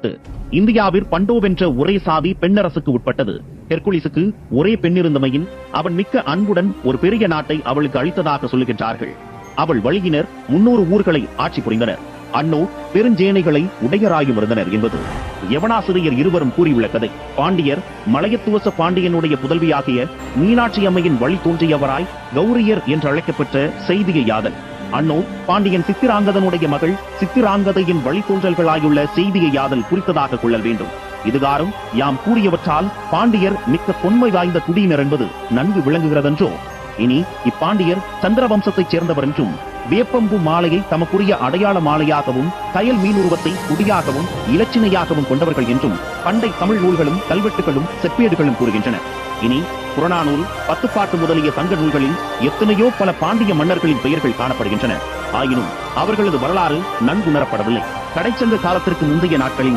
18 இந்தியாவிற் பண்டோவென்ற ஒரே சாதி பெண்ணரசுக்கு உட்பட்டது. ஹெர்குலிஸுக்கு ஒரே பெண்ணிருந்தமையின் அவன் மிக்க அன்புடன் ஒரு பெரிய நாட்டை அவளுக்கு அளித்ததாக சொல்லுகின்றார்கள். அவள் வழியினர் 300 ஊர்களை ஆட்சி புரிந்தனர். அன்னோ பெருஞ்சேனைகளை உடையராயும் இருந்தனர் என்பது யவனாசிரியர் இருவரும் கூறியுள்ள கதை. பாண்டியர் மலையத்துவச பாண்டியனுடைய புதல்வியாகிய மீனாட்சி அம்மையின் வழி தோன்றியவராய் கௌரியர் என்று அழைக்கப்பட்ட செய்தியை யாதல். அன்னோ பாண்டியன் சித்திராங்கதனுடைய மகள் சித்திராங்கதையின் வழித்தோன்றல்களாயுள்ள செய்தியை யாதல் குறித்ததாக கொள்ளல் வேண்டும். இதுகாரும் யாம் கூறியவற்றால் பாண்டியர் மிக்க தொன்மை வாய்ந்த குடியினர் என்பது நன்கு விளங்குகிறதென்றோ. இனி இப்பாண்டியர் சந்திர வம்சத்தைச் சேர்ந்தவர் என்றும் வேப்பம்பு மாலையை தமக்குரிய அடையாள மாலையாகவும் கயல் மீனுருவத்தை குடியாகவும் இலச்சினையாகவும் கொண்டவர்கள் என்றும் பண்டை தமிழ் நூல்களும் கல்வெட்டுகளும் செப்பேடுகளும் கூறுகின்றன. இனி புறநானூல், பத்துப்பாட்டு முதலிய சங்க நூல்களில் எத்தனையோ பல பாண்டிய மன்னர்களின் பெயர்கள் காணப்படுகின்றன. ஆயினும் அவர்களது வரலாறு நன்குணரப்படவில்லை. கடைச்சங்க காலத்திற்கு முந்தைய நாட்களில்